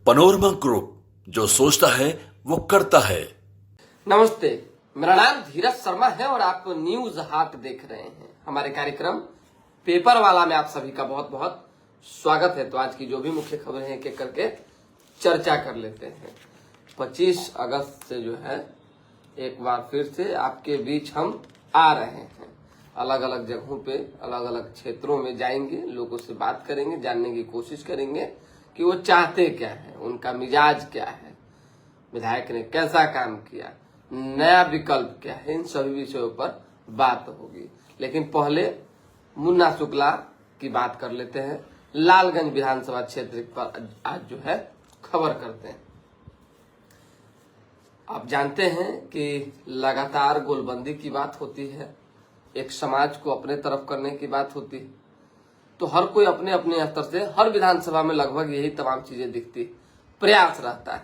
Panorama group, जो सोचता है वो करता है। नमस्ते, मेरा नाम धीरज शर्मा है और आप न्यूज हाट देख रहे हैं। हमारे कार्यक्रम पेपर वाला में आप सभी का बहुत बहुत स्वागत है। तो आज की जो भी मुख्य खबरें हैं एक करके चर्चा कर लेते हैं। 25 अगस्त से जो है एक बार फिर से आपके बीच हम आ रहे हैं। अलग अलग जगहों पे अलग अलग क्षेत्रों में जाएंगे, लोगों से बात करेंगे, जानने की कोशिश करेंगे कि वो चाहते क्या है, उनका मिजाज क्या है, विधायक ने कैसा काम किया, नया विकल्प क्या है, इन सभी विषयों पर बात होगी। लेकिन पहले मुन्ना शुक्ला की बात कर लेते हैं। लालगंज विधानसभा क्षेत्र पर आज जो है खबर करते हैं। आप जानते हैं कि लगातार गोलबंदी की बात होती है, एक समाज को अपने तरफ करने की बात होती है, तो हर कोई अपने अपने स्तर से हर विधानसभा में लगभग यही तमाम चीजें दिखती, प्रयास रहता है।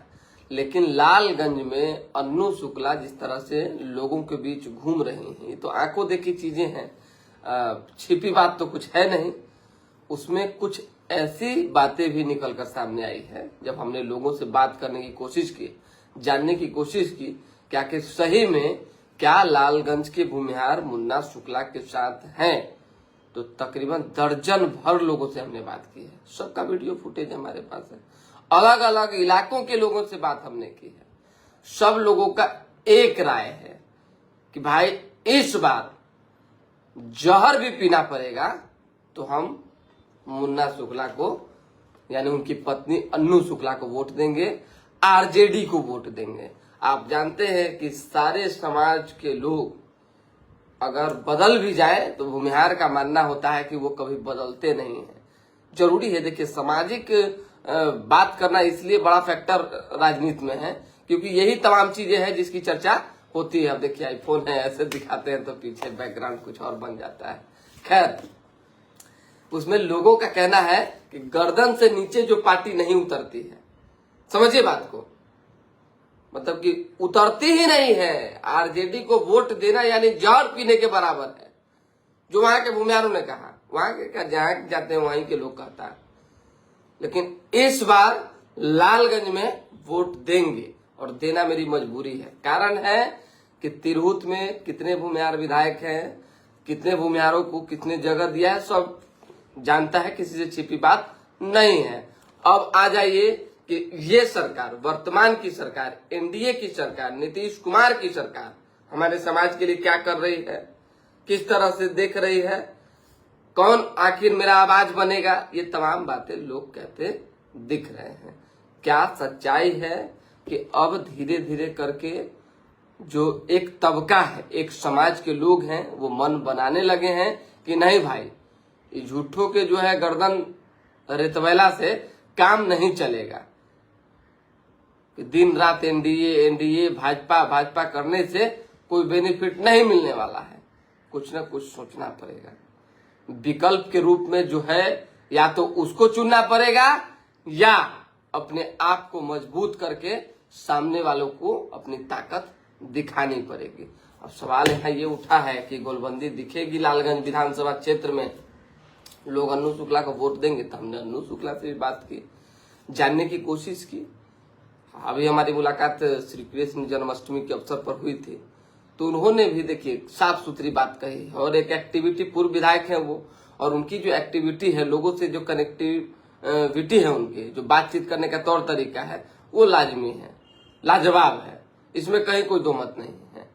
लेकिन लालगंज में अन्नू शुक्ला जिस तरह से लोगों के बीच घूम रही हैं, तो आंखों देखी चीजें हैं, छिपी बात तो कुछ है नहीं। उसमें कुछ ऐसी बातें भी निकलकर सामने आई है। जब हमने लोगों से बात करने की कोशिश की, जानने की कोशिश की क्या कि सही में क्या लालगंज के भूमिहार मुन्ना शुक्ला के साथ हैं, तो तकरीबन दर्जन भर लोगों से हमने बात की है। सबका वीडियो फुटेज हमारे पास है। अलग अलग इलाकों के लोगों से बात हमने की है। सब लोगों का एक राय है कि भाई इस बार जहर भी पीना पड़ेगा तो हम मुन्ना शुक्ला को यानी उनकी पत्नी अन्नू शुक्ला को वोट देंगे, आरजेडी को वोट देंगे। आप जानते हैं कि सारे समाज के लोग अगर बदल भी जाए तो भूमिहार का मानना होता है कि वो कभी बदलते नहीं है। जरूरी है, देखिए सामाजिक बात करना इसलिए बड़ा फैक्टर राजनीति में है क्योंकि यही तमाम चीजें हैं जिसकी चर्चा होती है। अब देखिए आईफोन है, ऐसे दिखाते हैं तो पीछे बैकग्राउंड कुछ और बन जाता है। खैर, उसमें लोगों का कहना है कि गर्दन से नीचे जो पार्टी नहीं उतरती है, समझिए बात को, मतलब कि उतरती ही नहीं है, आरजेडी को वोट देना यानी जहर पीने के बराबर है। जो वहां के भूमिहारों ने कहा, वहां के क्या जहां जाते हैं वहीं के लोग कहता है। लेकिन इस बार लालगंज में वोट देंगे और देना मेरी मजबूरी है। कारण है कि तिरहुत में कितने भूमिहार विधायक हैं, कितने भूमिहारों को कितने जगह दिया है, सब जानता है, किसी से छिपी बात नहीं है। अब आ जाइए कि ये सरकार, वर्तमान की सरकार, एनडीए की सरकार, नीतीश कुमार की सरकार हमारे समाज के लिए क्या कर रही है, किस तरह से देख रही है, कौन आखिर मेरा आवाज बनेगा, ये तमाम बातें लोग कहते दिख रहे हैं। क्या सच्चाई है कि अब धीरे धीरे करके जो एक तबका है, एक समाज के लोग हैं, वो मन बनाने लगे हैं कि नहीं भाई, ये झूठों के जो है गर्दन रेतवेला से काम नहीं चलेगा, कि दिन रात एनडीए भाजपा करने से कोई बेनिफिट नहीं मिलने वाला है। कुछ ना कुछ सोचना पड़ेगा। विकल्प के रूप में जो है या तो उसको चुनना पड़ेगा या अपने आप को मजबूत करके सामने वालों को अपनी ताकत दिखानी पड़ेगी। अब सवाल यहाँ ये उठा है कि गोलबंदी दिखेगी लालगंज विधानसभा क्षेत्र में, लोग अन्नू शुक्ला को वोट देंगे। तो हमने अन्नू शुक्ला से भी बात की, जानने की कोशिश की। अभी हमारी मुलाकात श्री कृष्ण जन्माष्टमी के अवसर पर हुई थी, तो उन्होंने भी देखिए साफ सुथरी बात कही। और एक एक्टिविटी, पूर्व विधायक है वो, और उनकी जो एक्टिविटी है, लोगों से जो कनेक्टिविटी है, उनकी जो बातचीत करने का तौर तरीका है, वो लाजमी है, लाजवाब है, इसमें कहीं कोई दो मत नहीं है।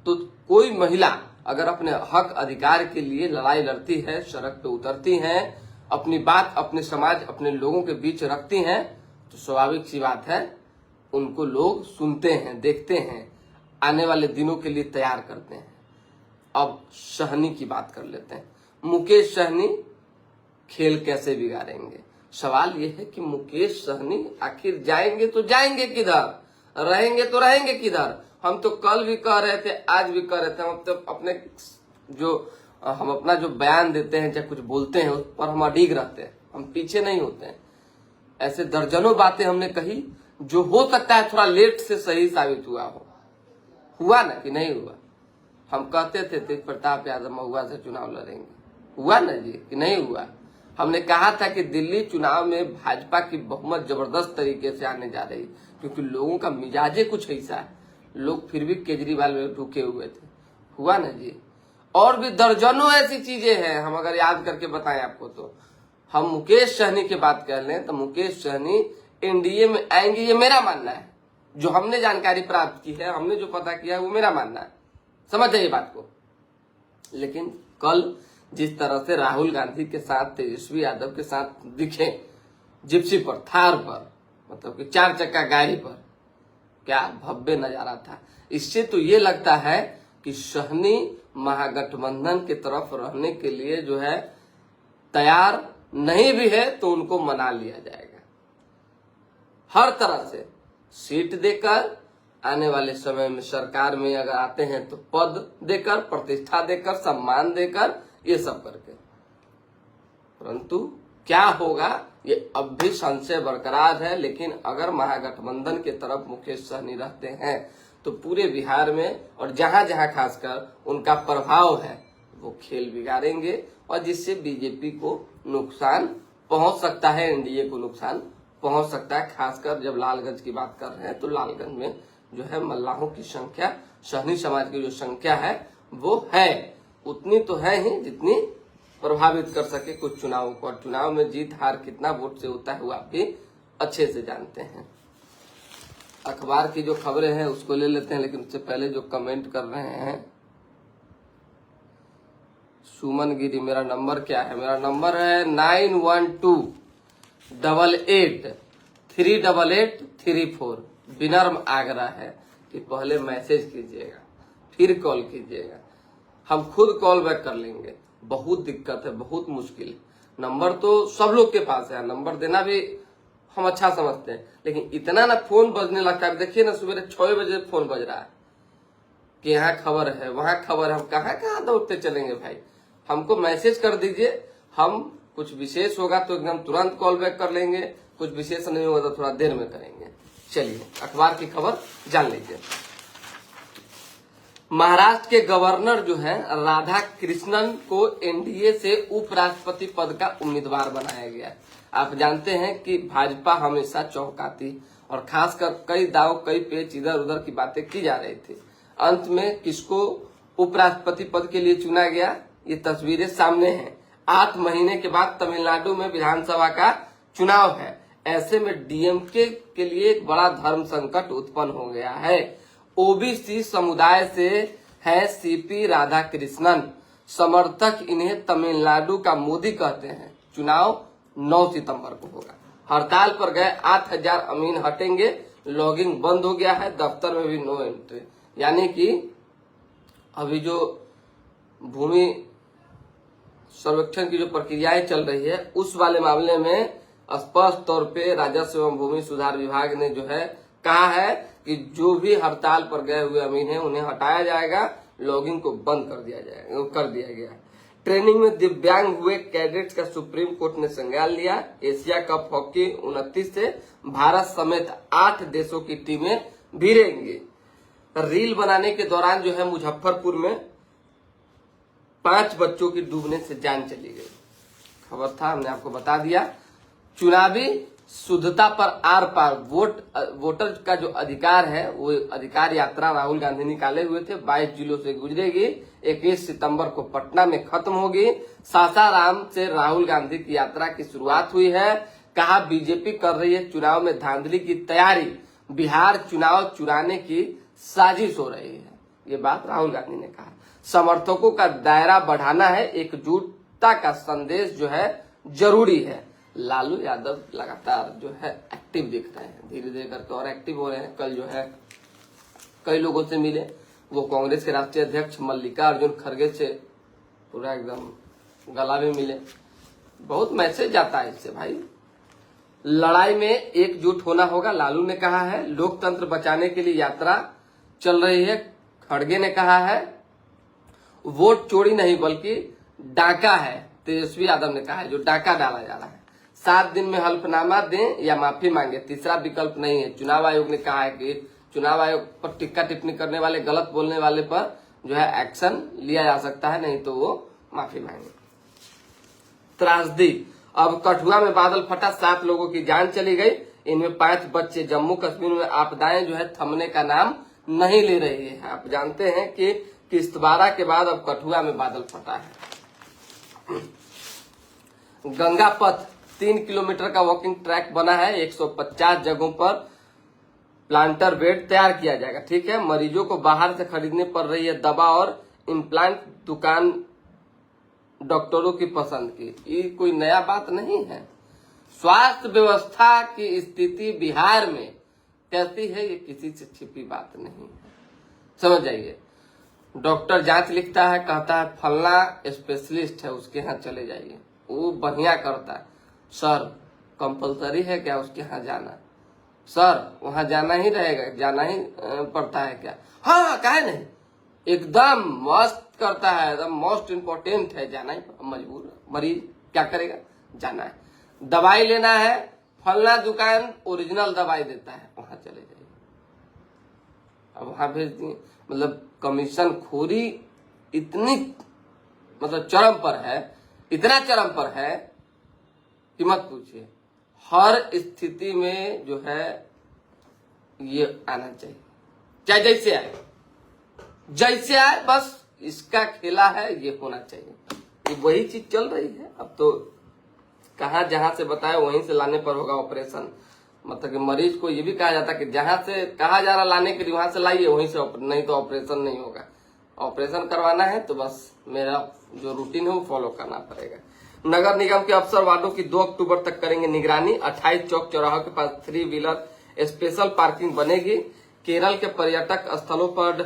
तो कोई महिला अगर अपने हक अधिकार के लिए लड़ाई लड़ती है, सड़क पे उतरती है, अपनी बात अपने समाज, अपने लोगों के बीच रखती हैं, तो स्वाभाविक सी बात है उनको लोग सुनते हैं, देखते हैं, आने वाले दिनों के लिए तैयार करते हैं। अब सहनी की बात कर लेते हैं। मुकेश सहनी खेल कैसे बिगाड़ेंगे? सवाल यह है कि मुकेश सहनी आखिर जाएंगे तो जाएंगे किधर, रहेंगे तो रहेंगे किधर? हम तो कल भी कह रहे थे, आज भी कह रहे थे, हम तो अपना जो बयान देते हैं, चाहे कुछ बोलते हैं, उस पर हम अडिग रहते हैं, हम पीछे नहीं होते हैं। ऐसे दर्जनों बातें हमने कही जो हो सकता है थोड़ा लेट से सही साबित हुआ ना कि नहीं हुआ। हम कहते थे तेज प्रताप यादव महुआ से चुनाव लड़ेंगे, हुआ ना जी कि नहीं हुआ? हमने कहा था कि दिल्ली चुनाव में भाजपा की बहुमत जबरदस्त तरीके से आने जा रही, क्योंकि लोगों का मिजाजे कुछ ऐसा है, लोग फिर भी केजरीवाल में रुके हुए थे। हुआ ना जी। और भी दर्जनों ऐसी चीजें हैं, हम अगर याद करके बताएं आपको तो हम मुकेश सहनी की बात कर लें तो मुकेश सहनी एनडीए में आएंगे, ये मेरा मानना है। जो हमने जानकारी प्राप्त की है, हमने जो पता किया है, वो मेरा मानना है। समझ जाइए बात को। लेकिन कल जिस तरह से राहुल गांधी के साथ तेजस्वी यादव के साथ दिखे जिप्सी पर, थार पर, मतलब कि 4 चक्का गाड़ी पर, क्या भव्य नजारा था। इससे तो ये लगता है कि सहनी महागठबंधन की तरफ रहने के लिए जो है तैयार नहीं भी है तो उनको मना लिया जाएगा हर तरह से, सीट देकर, आने वाले समय में सरकार में अगर आते हैं तो पद देकर, प्रतिष्ठा देकर, सम्मान देकर, ये सब करके। परंतु क्या होगा ये अब भी संशय बरकरार है। लेकिन अगर महागठबंधन के तरफ मुकेश सहनी रहते हैं तो पूरे बिहार में और जहां जहां खासकर उनका प्रभाव है वो खेल बिगाड़ेंगे, और जिससे बीजेपी को नुकसान पहुंच सकता है, एनडीए को नुकसान पहुंच सकता है। खासकर जब लालगंज की बात कर रहे हैं तो लालगंज में जो है मल्लाहों की संख्या, सहनी समाज की जो संख्या है वो है, उतनी तो है ही जितनी प्रभावित कर सके कुछ चुनावों को। और चुनाव में जीत हार कितना वोट से होता है वो आप भी अच्छे से जानते हैं। अखबार की जो खबरें हैं उसको ले लेते हैं, लेकिन उससे पहले जो कमेंट कर रहे हैं, सुमन गिरी, मेरा नंबर क्या है? मेरा नंबर है 9128883834। विनम्र आग्रह है कि पहले मैसेज कीजिएगा फिर कॉल कीजिएगा, हम खुद कॉल बैक कर लेंगे। बहुत दिक्कत है, बहुत मुश्किल है। नंबर तो सब लोग के पास है, नंबर देना भी हम अच्छा समझते हैं, लेकिन इतना ना फोन बजने लगता है। देखिए ना, सुबह 6 बजे फोन बज रहा है कि यहाँ खबर है, वहां खबर है। हम कहाँ कहाँ दौड़ते चलेंगे भाई। हमको मैसेज कर दीजिए, हम कुछ विशेष होगा तो एकदम तुरंत कॉल बैक कर लेंगे, कुछ विशेष नहीं होगा तो थोड़ा देर में करेंगे। चलिए अखबार की खबर जान लीजिए। महाराष्ट्र के गवर्नर जो है राधा कृष्णन को एनडीए से उपराष्ट्रपति पद का उम्मीदवार बनाया गया। आप जानते हैं कि भाजपा हमेशा चौंकाती और खासकर कई दाव कई पेच इधर उधर की बातें की जा रही थी। अंत में किसको उपराष्ट्रपति पद के लिए चुना गया, ये तस्वीरें सामने हैं। 8 महीने के बाद तमिलनाडु में विधानसभा का चुनाव है। ऐसे में डीएमके के लिए एक बड़ा धर्म संकट उत्पन्न हो गया है। ओबीसी समुदाय से है सीपी राधाकृष्णन, समर्थक इन्हें तमिलनाडु का मोदी कहते हैं। चुनाव 9 सितंबर को होगा। हड़ताल पर गए 8000 अमीन हटेंगे, लॉगिंग बंद हो गया है, दफ्तर में भी नो एंट्री। यानी कि अभी जो भूमि सर्वेक्षण की जो प्रक्रियाएं चल रही है उस वाले मामले में स्पष्ट तौर पे राजस्व एवं भूमि सुधार विभाग ने जो है कहा है कि जो भी हड़ताल पर गए हुए अमीन हैं उन्हें हटाया जाएगा, लॉगिंग को बंद कर दिया गया। ट्रेनिंग में दिव्यांग हुए कैडेट्स का सुप्रीम कोर्ट ने संज्ञान लिया। एशिया कप हॉकी 29 से भारत समेत 8 देशों की टीमें भिड़ेंगी। रील बनाने के दौरान जो है मुजफ्फरपुर में 5 बच्चों की डूबने से जान चली गई। खबर था, हमने आपको बता दिया। चुनावी शुद्धता पर आर पार वोटर का जो अधिकार है वो अधिकार यात्रा राहुल गांधी निकाले हुए थे 22 जिलों से गुजरेगी। 21 सितंबर को पटना में खत्म होगी। सासाराम से राहुल गांधी की यात्रा की शुरुआत हुई है। कहा बीजेपी कर रही है चुनाव में धांधली की तैयारी, बिहार चुनाव चुराने की साजिश हो रही है। ये बात राहुल गांधी ने कहा। समर्थकों का दायरा बढ़ाना है, एकजुटता का संदेश जो है जरूरी है। लालू यादव लगातार जो है एक्टिव दिख रहे हैं, धीरे धीरे करके और एक्टिव हो रहे हैं। कल जो है कई लोगों से मिले, वो कांग्रेस के राष्ट्रीय अध्यक्ष मल्लिकार्जुन खड़गे से पूरा एकदम गला भी मिले। बहुत मैसेज जाता है इससे भाई। लड़ाई में एकजुट होना होगा, लालू ने कहा है। लोकतंत्र बचाने के लिए यात्रा चल रही है, खड़गे ने कहा है। वोट चोरी नहीं बल्कि डाका है, तेजस्वी यादव ने कहा है, जो डाका डाला जा रहा है। 7 दिन में हल्फनामा दें या माफी मांगे, तीसरा विकल्प नहीं है। चुनाव आयोग ने कहा है कि चुनाव आयोग पर टिक्का टिप्पणी करने वाले, गलत बोलने वाले पर जो है एक्शन लिया जा सकता है, नहीं तो वो माफी मांगे। त्रासदी, अब कठुआ में बादल फटा, 7 लोगों की जान चली गई, इनमें 5 बच्चे। जम्मू कश्मीर में आपदाएं जो है थमने का नाम नहीं ले रही है। आप जानते हैं कि किश्तवाड़ा के बाद अब कठुआ में बादल फटा है। गंगा पथ 3 किलोमीटर का वॉकिंग ट्रैक बना है, 150 जगहों पर प्लांटर बेड तैयार किया जाएगा। ठीक है, मरीजों को बाहर से खरीदने पड़ रही है दवा और इम्प्लांट दुकान डॉक्टरों की पसंद की। ये कोई नया बात नहीं है। स्वास्थ्य व्यवस्था की स्थिति बिहार में कैसी है ये किसी से छिपी बात नहीं है, समझ जाइए। डॉक्टर जांच लिखता है, कहता है फलना स्पेशलिस्ट है उसके यहाँ चले जाइए, वो बढ़िया करता है। सर कंपलसरी है क्या उसके यहाँ जाना? सर वहां जाना ही रहेगा, जाना ही पड़ता है क्या? हाँ काहे नहीं, एकदम मस्त करता है, एकदम मोस्ट इम्पोर्टेंट है, जाना ही मजबूर। मरीज क्या करेगा, जाना है। दवाई लेना है, फलना दुकान ओरिजिनल दवाई देता है, वहां चले जाइए। अब वहां भेज दिए। मतलब कमीशन खोरी इतनी मतलब चरम पर है, इतना चरम पर है कि मत पूछिए। हर स्थिति में जो है ये आना चाहिए, चाहे जैसे आए, जैसे आए, बस इसका खेला है, ये होना चाहिए। ये वही चीज चल रही है। अब तो कहाँ जहां से बताए वहीं से लाने पर होगा ऑपरेशन। मतलब कि मरीज को ये भी कहा जाता है कि जहां से कहा जा रहा लाने के लिए वहां से लाइए, वहीं से, नहीं तो ऑपरेशन नहीं होगा। ऑपरेशन करवाना है तो बस मेरा जो रूटीन है वो फॉलो करना पड़ेगा। नगर निगम के अफसर वार्डों की 2 अक्टूबर तक करेंगे निगरानी। 28 चौक चौराहों के पास 3 व्हीलर स्पेशल पार्किंग बनेगी। केरल के पर्यटक स्थलों पर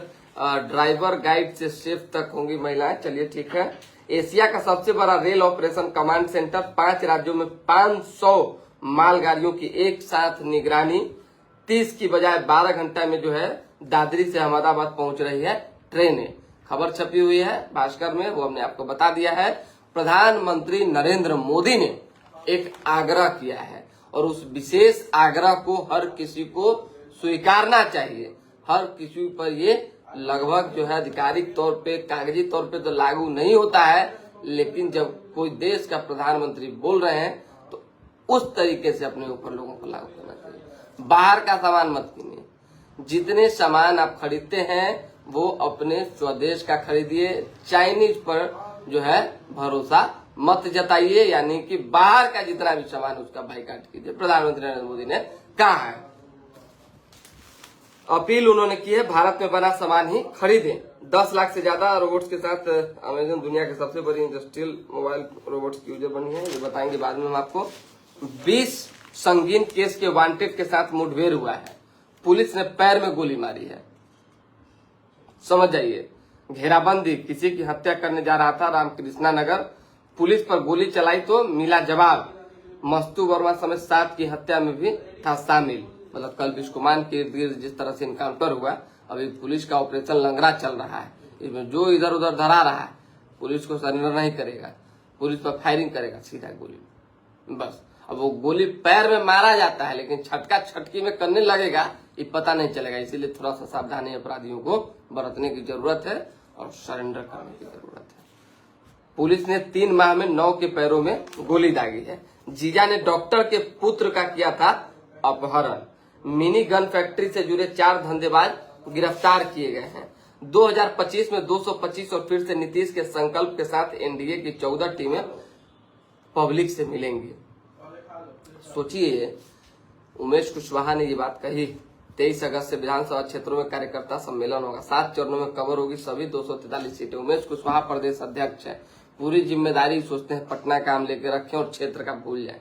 ड्राइवर गाइड से शेफ तक होंगी महिलाएं। चलिए ठीक है। एशिया का सबसे बड़ा रेल ऑपरेशन कमांड सेंटर, 5 राज्यों में 500 मालगाड़ियों की एक साथ निगरानी। 30 की बजाय 12 घंटे में जो है दादरी से अहमदाबाद पहुंच रही है ट्रेनें। खबर छपी हुई है भास्कर में, वो हमने आपको बता दिया है। प्रधानमंत्री नरेंद्र मोदी ने एक आग्रह किया है और उस विशेष आग्रह को हर किसी को स्वीकारना चाहिए। हर किसी पर ये लगभग जो है आधिकारिक तौर पे, कागजी तौर पे तो लागू नहीं होता है, लेकिन जब कोई देश का प्रधानमंत्री बोल रहे हैं तो उस तरीके से अपने ऊपर लोगों को लागू करना चाहिए। बाहर का सामान मत कीजिए, जितने सामान आप खरीदते हैं वो अपने स्वदेश का खरीदिए। चाइनीज पर जो है भरोसा मत जताइए, यानी कि बाहर का जितना भी सामान उसका बाइकाट कीजिए, प्रधानमंत्री नरेंद्र मोदी ने कहा है। अपील उन्होंने की है, भारत में बना सामान ही खरीदें। 10 लाख से ज्यादा रोबोट्स के साथ अमेजन दुनिया की सबसे बड़ी इंडस्ट्रियल मोबाइल रोबोट्स की यूजर बनी है, ये बताएंगे बाद में हम आपको। 20 संगीन केस के वांटेड के साथ मुठभेड़ हुआ है, पुलिस ने पैर में गोली मारी है, समझ जाइए। घेराबंदी, किसी की हत्या करने जा रहा था रामकृष्णा नगर, पुलिस पर गोली चलाई तो मिला जवाब। मस्तू वर्मा समेत 7 की हत्या में भी था शामिल। मतलब कल बिस्कुमान के इर्द गिर्द जिस तरह से इनकाउंटर हुआ, अभी पुलिस का ऑपरेशन लंगड़ा चल रहा है। इसमें जो इधर उधर धरा रहा है पुलिस को सरेंडर नहीं करेगा, पुलिस पर फायरिंग करेगा सीधा गोली, बस। अब वो गोली पैर में मारा जाता है, लेकिन छटका छटकी में करने लगेगा ये पता नहीं चलेगा। इसीलिए थोड़ा सा सावधानी अपराधियों को बरतने की जरूरत है और सरेंडर करने की जरूरत है। पुलिस ने 3 माह में 9 के पैरों में गोली दागी है। जीजा ने डॉक्टर के पुत्र का किया था अपहरण। मिनी गन फैक्ट्री से जुड़े 4 धंधेबाज गिरफ्तार किए गए हैं। 2025 में 225 और फिर से नीतीश के संकल्प के साथ एनडीए की 14 टीमें पब्लिक से मिलेंगी। सोचिए, उमेश कुशवाहा ने ये बात कही। 23 अगस्त से विधानसभा क्षेत्रों में कार्यकर्ता सम्मेलन होगा, 7 चरणों में कवर होगी सभी 243 सीटें। उमेश कुशवाहा प्रदेश अध्यक्ष है, पूरी जिम्मेदारी सोचते हैं पटना का हम लेकर रखें और क्षेत्र का भूल जाए।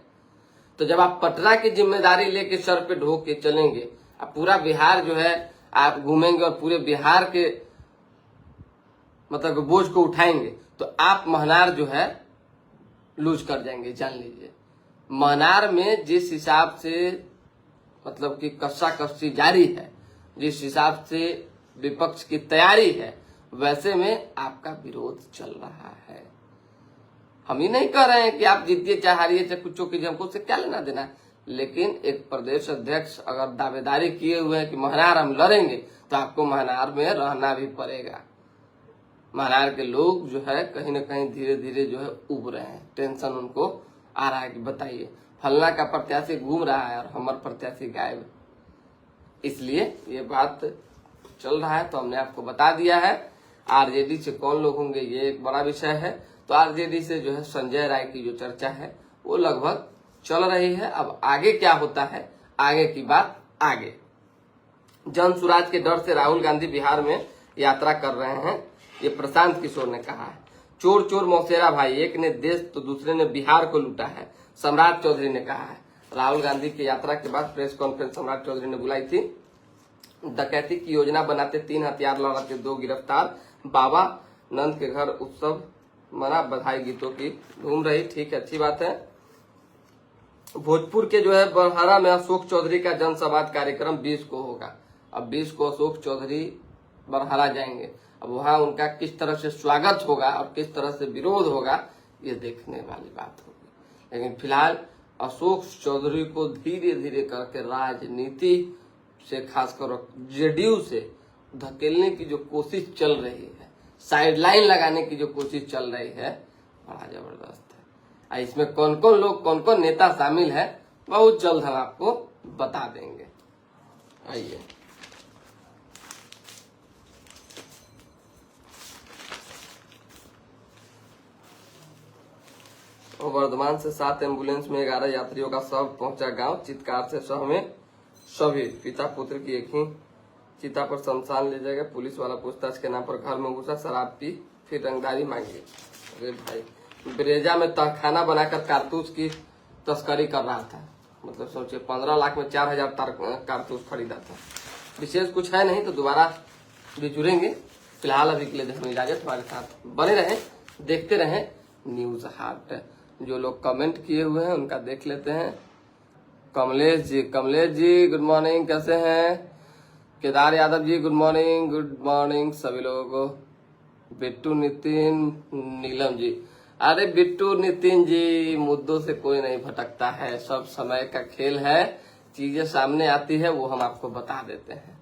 तो जब आप पटना की जिम्मेदारी लेके सर पे ढो के चलेंगे, अब पूरा बिहार जो है आप घूमेंगे और पूरे बिहार के मतलब बोझ को उठाएंगे, तो आप महनार जो है लूज कर जाएंगे, जान लीजिए। महनार में जिस हिसाब से मतलब कि कस्सा कस्सी जारी है, जिस हिसाब से विपक्ष की तैयारी है, वैसे में आपका विरोध चल रहा है। हम ही नहीं कह रहे हैं कि आप जीतिए चाहे हारिए चाहे कुछ कीजिए, हमको उससे क्या लेना देना। लेकिन एक प्रदेश अध्यक्ष अगर दावेदारी किए हुए हैं कि महनार हम लड़ेंगे, तो आपको महनार में रहना भी पड़ेगा। महनार के लोग जो है कहीं ना कहीं धीरे धीरे जो है उब रहे हैं, टेंशन उनको आ रहा है कि बताइए फलना का प्रत्याशी घूम रहा है और हमारा प्रत्याशी गायब। इसलिए ये बात चल रहा है तो हमने आपको बता दिया है। आरजेडी से कौन लोग होंगे ये एक बड़ा विषय है। तो आरजेडी से जो है संजय राय की जो चर्चा है वो लगभग चल रही है। अब आगे क्या होता है, आगे की बात आगे। जन सुराज के डर से राहुल गांधी बिहार में यात्रा कर रहे हैं, ये प्रशांत किशोर ने कहा है। चोर चोर मौसेरा भाई, एक ने देश तो दूसरे ने बिहार को लूटा है, सम्राट चौधरी ने कहा है। राहुल गांधी की यात्रा के बाद प्रेस कॉन्फ्रेंस सम्राट चौधरी ने बुलाई थी। डकैती की योजना बनाते 3 हथियार लड़ाते 2 गिरफ्तार। बाबा नंद के घर उत्सव मना, बधाई गीतों की धूम रही। ठीक है, अच्छी बात है। भोजपुर के जो है बरहरा में अशोक चौधरी का जनसंवाद कार्यक्रम 20 को होगा। अब 20 को अशोक चौधरी बरहरा जाएंगे। अब वहां उनका किस तरह से स्वागत होगा और किस तरह से विरोध होगा ये देखने वाली बात होगी। लेकिन फिलहाल अशोक चौधरी को धीरे धीरे करके राजनीति से, खासकर जेडीयू से धकेलने की जो कोशिश चल रही है, साइडलाइन लगाने की जो कोशिश चल रही है, बड़ा जबरदस्त है। इसमें कौन कौन लोग, कौन कौन नेता शामिल है, बहुत जल्द हम आपको बता देंगे। आइए वर्धमान से 7 एम्बुलेंस में 11 यात्रियों का शव पहुंचा गांव। चित्कार से शव में सभी पिता पुत्र की एक ही चिता पर शमशान ले जाएगा। पुलिस वाला पूछताछ के नाम पर घर में घुसा, शराब पी, फिर रंगदारी मांगी। अरे भाई, ब्रेजा में तहखाना बनाकर कारतूस की तस्करी कर रहा था। मतलब सोचिए 15 लाख में 4000 कारतूस खरीदा था। विशेष कुछ है नहीं तो दोबारा भी जुड़ेंगे। फिलहाल अभी के लिए हम इजाजत, हमारे साथ बने रहें, देखते रहें न्यूज हाट। जो लोग कमेंट किए हुए हैं उनका देख लेते हैं। कमलेश जी गुड मॉर्निंग, कैसे हैं? केदार यादव जी गुड मॉर्निंग सभी लोगों को। बिट्टू नितिन नीलम जी, अरे बिट्टू नितिन जी, मुद्दों से कोई नहीं भटकता है, सब समय का खेल है। चीजें सामने आती है वो हम आपको बता देते हैं।